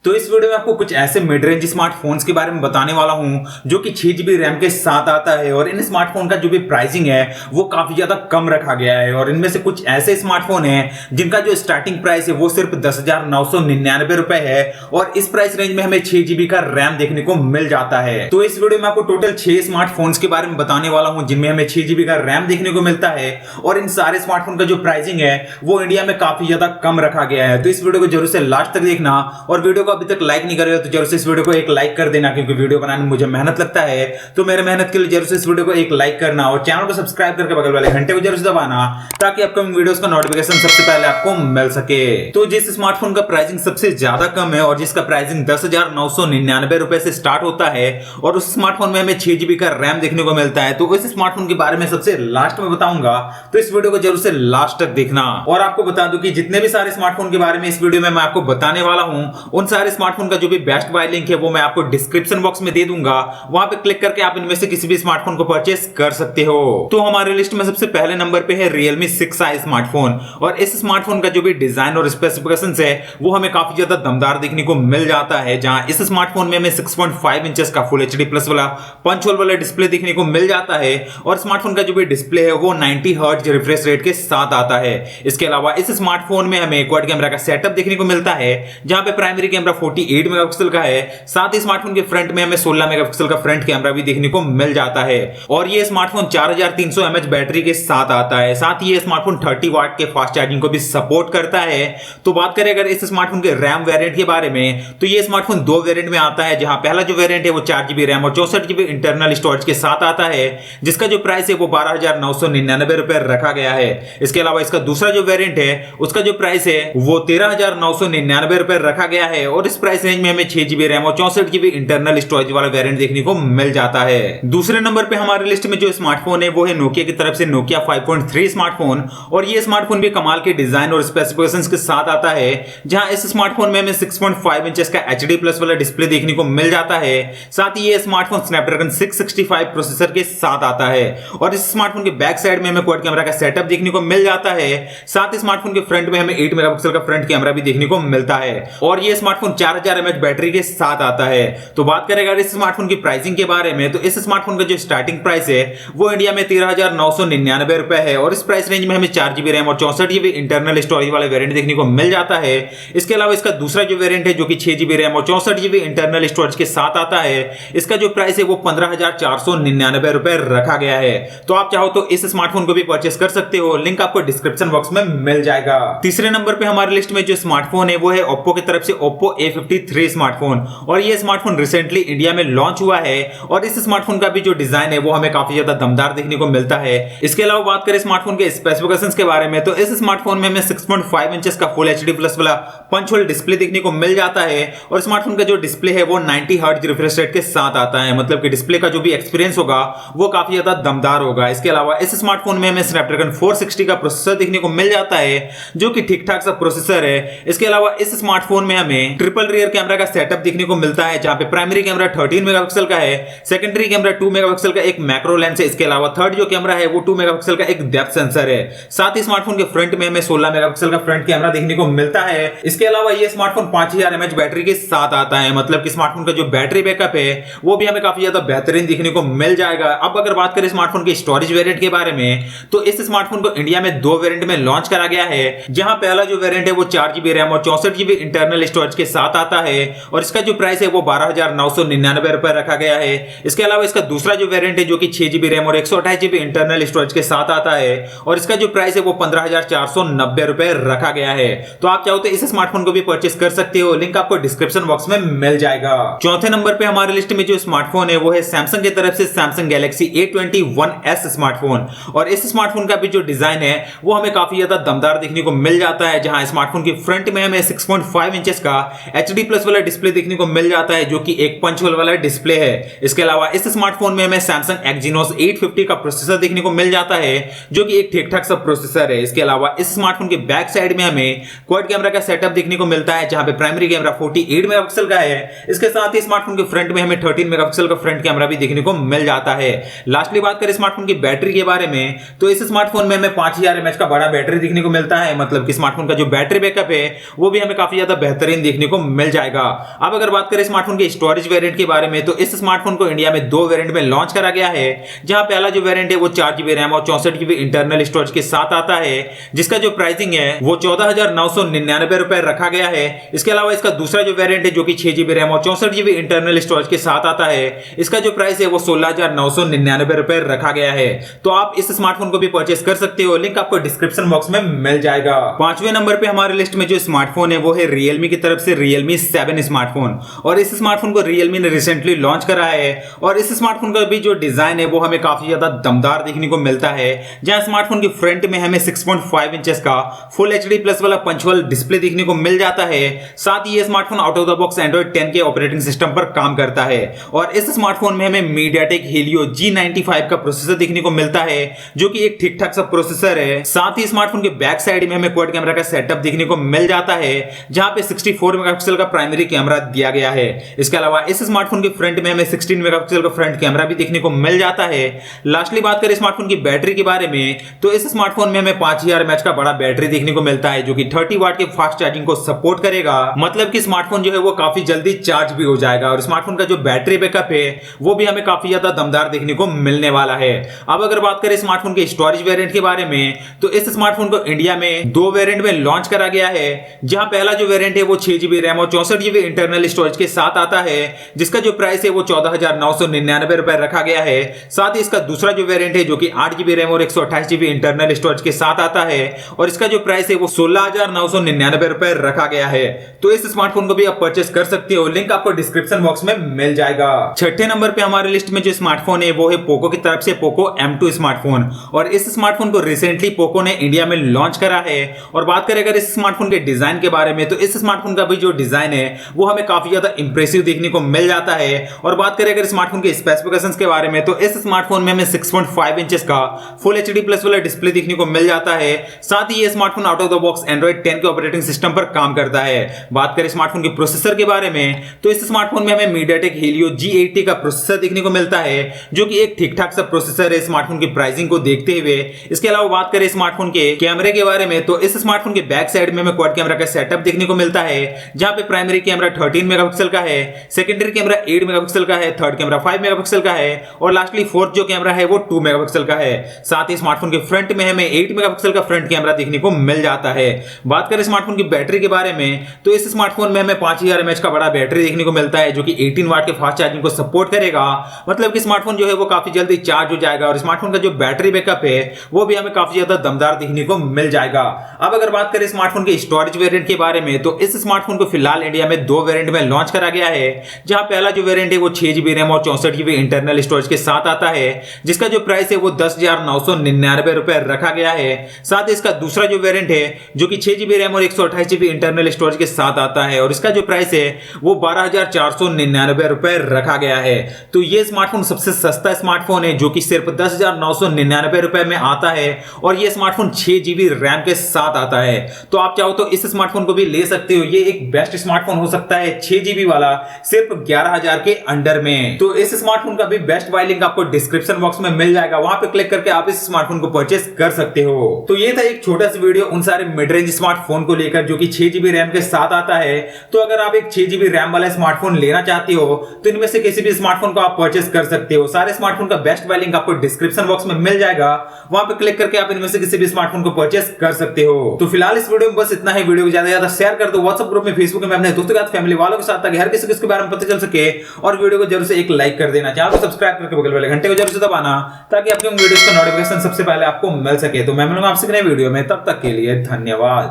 तो इस वीडियो में आपको कुछ ऐसे मिड रेंज स्मार्टफोन्स के बारे में बताने वाला हूं जो कि 6 GB रैम के साथ आता है और इन स्मार्टफोन का जो भी प्राइसिंग है वो काफी ज्यादा कम रखा गया है। और इनमें से कुछ ऐसे स्मार्टफोन हैं जिनका जो स्टार्टिंग प्राइस है वो सिर्फ 10,999 रुपए है और इस प्राइस रेंज में हमें 6 GB का रैम देखने को मिल जाता है। तो इस वीडियो में आपको टोटल 6 स्मार्टफोन्स के बारे में बताने वाला हूं जिनमें हमें 6 GB का रैम देखने को मिलता है और इन सारे स्मार्टफोन का जो प्राइसिंग है वो इंडिया में काफी ज्यादा कम रखा गया है। तो इस वीडियो को जरूर से लास्ट तक देखना और वीडियो को अभी तक लाइक नहीं कर रहे हो तो जरूर से इस वीडियो को एक लाइक कर देना, क्योंकि वीडियो बनाने में मुझे मेहनत लगता है। तो मेरे मेहनत के लिए जरूर से इस वीडियो को एक लाइक करना और चैनल को सब्सक्राइब करके बगल वाले घंटे को जरूर से दबाना ताकि अपकमिंग वीडियोस का नोटिफिकेशन सबसे पहले आपको मिल सके। तो जिस स्मार्टफोन का प्राइसिंग सबसे ज्यादा कम है और जिसका प्राइसिंग 10,999 रुपए से स्टार्ट होता है और उस स्मार्टफोन में हमें 6 GB का रैम देखने को मिलता है, तो उस स्मार्टफोन के बारे में सबसे लास्ट में बताऊंगा। तो इस वीडियो को जरूर से लास्ट तक देखना। और आपको बता दूं कि जितने भी सारे स्मार्टफोन के बारे में इस वीडियो में मैं आपको बताने वाला हूं उन सारे स्मार्टफोन का जो भी बेस्ट बाय लिंक है वो मैं आपको डिस्क्रिप्शन बॉक्स में दे दूंगा। वहां पे क्लिक करके आप इनमें से किसी भी स्मार्टफोन को परचेस कर सकते हो। तो हमारे लिस्ट में सबसे पहले नंबर पे है Realme 6i स्मार्टफोन और इस स्मार्टफोन का जो भी डिजाइन और स्पेसिफिकेशंस है वो हमें काफी ज्यादा दमदार देखने को मिल जाता है। जहां इस स्मार्टफोन में हमें 6.5 इंचेस का फुल एचडी प्लस वाला पंच होल वाला डिस्प्ले देखने को मिल जाता है और स्मार्टफोन का जो भी डिस्प्ले है वो 90 हर्ट्ज रिफ्रेश रेट के साथ आता है। इसके अलावा इस स्मार्टफोन में हमें क्वाड कैमरा का सेटअप देखने को मिलता है जहां पे प्राइमरी कैमरा 48 मेगापिक्सल का है। साथ ही स्मार्टफोन के फ्रंट में हमें 16 मेगापिक्सल का फ्रंट कैमरा भी देखने को मिल जाता है और ये स्मार्टफोन 4300 mAh बैटरी के साथ आता है। साथ ही ये स्मार्टफोन 30 वाट के फास्ट चार्जिंग को भी सपोर्ट करता है। तो बात करें अगर इस स्मार्टफोन के रैम वेरिएंट के बारे में तो ये स्मार्टफोन दो वेरिएंट में आता है। जहां पहला जो वेरिएंट है वो 4 GB रैम और 64 GB इंटरनल स्टोरेज के साथ आता है जिसका जो प्राइस है वो 12,999 रुपए रखा गया है। इसके अलावा इसका दूसरा जो वेरिएंट है उसका जो प्राइस है वो 13,999 रुपए रखा गया है और इस प्राइस रेंज में हमें 6 GB रैम और 64 GB इंटरनल स्टोरेज वाला वेरिएंट देखने को मिल जाता है। दूसरे नंबर पे हमारे लिस्ट में जो स्मार्टफोन है वो है नोकिया की तरफ से नोकिया 5.3 स्मार्टफोन और ये स्मार्टफोन भी कमाल के डिजाइन और स्पेसिफिकेशंस के साथ आता है। जहां इस स्मार्टफोन में हमें 6.5 इंचेस का एचडी प्लस वाला डिस्प्ले देखने को मिल जाता है। साथ ही ये स्मार्टफोन स्नैपड्रैगन 665 प्रोसेसर के साथ आता है और इस स्मार्टफोन के बैक साइड में हमें क्वाड कैमरा का सेटअप देखने को मिल जाता है। साथ ही स्मार्टफोन के फ्रंट में हमें 8 मेगापिक्सल का फ्रंट कैमरा भी देखने को मिलता है और ये स्मार्टफोन 4000 mAh बैटरी के साथ आता है। तो बात करें अगर इस स्मार्टफोन की प्राइसिंग के बारे में तो इस स्मार्टफोन का जो स्टार्टिंग प्राइस है वो इंडिया में 13,999 रुपए है और इस प्राइस रेंज में हमें 4 GB रैम और 64 GB इंटरनल स्टोरेज वाला वेरिएंट देखने को मिल जाता है। इसके अलावा इसका दूसरा जो वेरिएंट है जो कि 6 GB रैम और 64 GB इंटरनल स्टोरेज के साथ आता है, इसका जो प्राइस है वो 15,499 रुपए रखा गया है। तो आप चाहो तो इस स्मार्टफोन को भी परचेस कर सकते हो, लिंक आपको डिस्क्रिप्शन बॉक्स में मिल जाएगा। तीसरे नंबर पे हमारे लिस्ट में जो स्मार्टफोन है वो है Oppo की तरफ से Oppo A53 स्मार्टफोन और ये स्मार्टफोन रिसेंटली इंडिया में लॉन्च हुआ है और इस स्मार्टफोन का भी जो डिजाइन है वो हमें काफी ज्यादा दमदार देखने को मिलता है। इसके अलावा बात करें स्मार्टफोन के स्पेसिफिकेशंस के बारे में तो इस स्मार्टफोन में हमें 6.5 इंचेस का फुल एचडी प्लस वाला पंच होल डिस्प्ले देखने को मिल जाता है और स्मार्टफोन का जो डिस्प्ले है वो 90 हर्ट्ज रिफ्रेश रेट के साथ आता है, मतलब कि डिस्प्ले का जो भी एक्सपीरियंस होगा वो काफी ज्यादा दमदार होगा। इसके अलावा इस स्मार्टफोन में हमें स्नैपड्रैगन 460 का प्रोसेसर देखने को मिल जाता है जो कि ठीक ठाक सा प्रोसेसर है। इसके अलावा इस स्मार्टफोन में हमें ट्रिपल रियर कैमरा का सेटअप देखने को मिलता है जहां पे प्राइमरी कैमरा 13 मेगापिक्सल का है, सेकेंडरी कैमरा 2 मेगापिक्सल का एक मैक्रो लेंस है। इसके अलावा थर्ड जो कैमरा है वो 2 मेगापिक्सल का एक डेप्थ सेंसर है। साथ ही स्मार्टफोन के फ्रंट में हमें 16 मेगापिक्सल का फ्रंट कैमरा देखने को मिलता है। इसके अलावा ये स्मार्टफोन 5000 mAh बैटरी के साथ आता है, मतलब कि स्मार्टफोन का जो बैटरी बैकअप है वो भी हमें काफी ज्यादा बेहतरीन देखने को मिल जाएगा। अब अगर बात करें स्मार्टफोन के स्टोरेज वेरिएंट के बारे में तो इस स्मार्टफोन को इंडिया में दो वेरिएंट में लॉन्च करा गया है। जहां पहला जो वेरिएंट है वो 4 GB रैम और 64 GB इंटरनल स्टोरेज के साथ आता है और इसका जो प्राइस है वो 12,999 रुपए रखा गया है। इसके अलावा इसका दूसरा जो वेरिएंट है जो कि 6 GB रैम और 128 GB इंटरनल स्टोरेज के साथ आता है और इसका जो प्राइस है वो 15,490 रुपए रखा गया है। तो आप चाहो तो इस स्मार्टफोन को भी परचेस कर सकते हो, लिंक आपको डिस्क्रिप्शन बॉक्स में मिल जाएगा। चौथे नंबर पे हमारे लिस्ट में जो स्मार्टफोन है वो है सैमसंग की तरफ से सैमसंग गैलेक्सी A21s स्मार्टफोन और इस स्मार्टफोन का भी जो डिजाइन है वो हमें काफी ज्यादा दमदार देखने को मिल जाता है। जहां स्मार्टफोन की फ्रंट में हमें 6.5 इंचेस का एचडी प्लस वाला डिस्प्ले देखने को मिल जाता है जो कि एक पंच होल वाला डिस्प्ले है। इसके अलावा इस स्मार्टफोन में हमें सैमसंग Exynos 850 का प्रोसेसर देखने को मिल जाता है जो कि एक ठीक ठाक सा प्रोसेसर है। इसके अलावा इस स्मार्टफोन के बैक साइड में हमें क्वाड कैमरा का सेटअप देखने को मिलता है जहां पे प्राइमरी कैमरा 48 मेगापिक्सल का है। इसके साथ ही स्मार्टफोन के फ्रंट में हमें 13 मेगापिक्सल का फ्रंट कैमरा भी देखने को मिल जाता है। लास्टली बात करें स्मार्टफोन की बैटरी के बारे में तो इस स्मार्टफोन में हमें 5000 mAh का बड़ा बैटरी देखने को मिलता है, मतलब कि स्मार्टफोन का जो बैटरी बैकअप है वो भी हमें काफी ज्यादा बेहतरीन देखने को मिल जाएगा। अब अगर बात करें स्मार्टफोन के स्टोरेज वेरिएंट के बारे में, तो इस स्मार्टफोन को इंडिया में 2 वेरिएंट में लॉन्च करा गया है, जहां पहला जो वेरिएंट है वो 4GB रैम और 64GB इंटरनल स्टोरेज के साथ आता है, जिसका जो प्राइसिंग है वो 14,999 रुपए रखा गया है। इसके अलावा इसका दूसरा जो वेरिएंट है जो कि 6GB रैम और 64GB इंटरनल स्टोरेज के साथ आता है, इसका जो प्राइस है वो 16,999 रुपए रखा गया है। तो आप इस स्मार्टफोन को भी परचेस कर सकते हो, लिंक आपको डिस्क्रिप्शन बॉक्स में मिल जाएगा। 5वें नंबर पे हमारे लिस्ट में जो स्मार्टफोन है वो है Realme की तरफ से Realme 7 स्मार्टफोन, और इस स्मार्टफोन को Realme ने रिसेंटली लॉन्च करा है। और इस स्मार्टफोन का भी जो डिजाइन है वो हमें काफी ज्यादा दमदार देखने को मिलता है, जहां स्मार्टफोन की फ्रंट में हमें 6.5 इंचेस का फुल HD प्लस वाला पंचुअल डिस्प्ले देखने को मिल जाता है। साथ ही ये smartphone out of the box Android 10 के ऑपरेटिंग सिस्टम पर काम करता है, और इस स्मार्टफोन में हमें MediaTek Helio G95 का प्रोसेसर देखने को मिलता है, जो कि एक ठीक ठाक सा प्रोसेसर है। साथ ही स्मार्टफोन के बैक साइड में हमें क्वाड कैमरा का सेटअप देखने को मिल जाता है, जहां पे 64 मेगापिक्सल का प्राइमरी कैमरा दिया गया है। इसके अलावा इस स्मार्टफोन के फ्रंट में हमें 16 मेगापिक्सल का फ्रंट कैमरा भी देखने को मिल जाता है। लास्टली बात करें स्मार्टफोन की बैटरी के बारे में, तो इस स्मार्टफोन में हमें 5000 mAh का बड़ा बैटरी देखने को मिलता है, जो कि 30 वाट के फास्ट चार्जिंग को सपोर्ट करेगा। मतलब कि स्मार्टफोन जो है वो काफी जल्दी चार्ज भी हो जाएगा, और स्मार्टफोन का जो बैटरी बैकअप है वो भी हमें काफी ज्यादा दमदार देखने को मिलने वाला है। अब अगर बात करें स्मार्टफोन के स्टोरेज वेरिएंट के बारे में, तो इस स्मार्टफोन को इंडिया में 2 वेरिएंट में लॉन्च करा गया है, जहां पहला जो वेरिएंट है वो 6GB रैम और 64GB इंटरनल स्टोरेज के साथ आता है, जिसका जो प्राइस है वो 14,999 रुपए रखा गया है। साथ ही इसका दूसरा जो वेरिएंट है जो कि 8GB रैम और 128GB इंटरनल स्टोरेज के साथ आता है, और इसका जो प्राइस है वो 16,999 रुपए रखा गया है। तो इस स्मार्टफोन को भी आप परचेस कर सकते हो, लिंक आपको डिस्क्रिप्शन बॉक्स में मिल जाएगा। 6ठे नंबर पे हमारे लिस्ट में जो स्मार्टफोन है वो है पोको की तरफ से पोको M2 स्मार्टफोन, और इस स्मार्टफोन को रिसेंटली पोको ने इंडिया में लॉन्च करा है। और बात करें अगर इस स्मार्टफोन के डिजाइन के बारे में, तो इस स्मार्टफोन का भी जो डिजाइन है वो हमें काफी ज्यादा इंप्रेसिव देखने को मिल जाता है। और बात करें अगर स्मार्टफोन के स्पेसिफिकेशंस के बारे में, तो इस स्मार्टफोन में हमें 6.5 इंचेस का फुल HD प्लस वाला डिस्प्ले देखने को मिल जाता है। साथ ही ये smartphone out of the box Android 10 के ऑपरेटिंग सिस्टम पर काम करता है। बात करें स्मार्टफोन के प्रोसेसर के बारे में, तो इस स्मार्टफोन में हमें MediaTek Helio G80 का प्रोसेसर देखने को मिलता है, जो कि एक ठीक ठाक सा प्रोसेसर है स्मार्टफोन की प्राइसिंग को देखते हुए। इसके अलावा बात करें स्मार्टफोन के कैमरे के बारे में, तो इस स्मार्टफोन के बैक साइड में हमें क्वाड कैमरा का सेटअप देखने को मिलता है, जहां पे प्राइमरी कैमरा 13 मेगापिक्सल का है, सेकेंडरी कैमरा 8 मेगापिक्सल का है, थर्ड कैमरा 5 मेगापिक्सल का है, और लास्टली फोर्थ जो कैमरा है वो 2 मेगापिक्सल का है। साथ ही स्मार्टफोन के फ्रंट में हमें 8 मेगापिक्सल का फ्रंट कैमरा देखने को मिल जाता है। बात करें स्मार्टफोन की बैटरी के बारे में, तो इस स्मार्टफोन में हमें 5000 mAh का बड़ा बैटरी देखने को मिलता है, जो कि 18 वाट के फास्ट चार्जिंग को सपोर्ट करेगा। मतलब कि स्मार्टफोन जो है वो काफी जल्दी चार्ज हो जाएगा, और स्मार्टफोन का जो बैटरी बैकअप है वो भी हमें काफी ज्यादा दमदार देखने को मिल जाएगा। अब अगर बात करें स्मार्टफोन के स्टोरेज वेरिएंट के बारे में, तो इस स्मार्टफोन को फिलहाल इंडिया में 2 वेरिएंट में लॉन्च करा गया है, जहां पहला जो वेरिएंट है वो 6GB रैम और 64GB इंटरनल स्टोरेज के साथ आता है, जिसका जो प्राइस है वो 10,999 रुपए रखा गया है। साथ ही इसका दूसरा जो वेरिएंट है जो कि 6GB रैम और 128GB इंटरनल स्टोरेज के साथ आता है, और इसका जो प्राइस है वो 12,499 रुपए रखा गया है। तो ये स्मार्टफोन सबसे सस्ता स्मार्टफोन है, जो कि सिर्फ 10,999 रुपए में आता है, और ये स्मार्टफोन 6GB रैम के साथ आता है। तो आप चाहो तो इस स्मार्टफोन को भी ले सकते हो, ये एक बेस्ट स्मार्टफोन हो सकता है 6GB वाला, सिर्फ 11,000 के अंडर में। तो इस स्मार्टफोन का भी बेस्ट बाय लिंक आपको डिस्क्रिप्शन बॉक्स में मिल जाएगा, वहां पे क्लिक करके आप इस स्मार्टफोन को परचेस कर सकते हो। तो ये था एक छोटा सा वीडियो उन सारे मिड रेंज स्मार्टफोन को लेकर जो कि 6GB रैम के साथ आता है। तो अगर आप एक 6GB रैम वाला स्मार्टफोन लेना चाहते हो तो इनमें से किसी भी स्मार्टफोन को आप परचेस कर सकते हो। सारे स्मार्टफोन का बेस्ट बाय लिंक आपको डिस्क्रिप्शन बॉक्स में मिल जाएगा, वहां पे क्लिक करके आप इनमें से किसी भी स्मार्टफोन को परचेस कर सकते हो। तो फिलहाल इस वीडियो में बस इतना ही। वीडियो को ज्यादा ज्यादा शेयर कर दो व्हाट्सएप ग्रुप में, फेसबुक में, अपने दोस्तों के साथ, फैमिली वालों के साथ, ताकि हर किसी को इसके बारे में पता चल सके। और वीडियो को जरूर से एक लाइक कर देना, चैनल को सब्सक्राइब करके बगल वाले घंटे को जरूर से दबाना, ताकि अपनी वीडियोस का नोटिफिकेशन सबसे पहले आपको मिल सके। तो मैं मिलूंगा आपसे नए वीडियो में, तब तक के लिए धन्यवाद।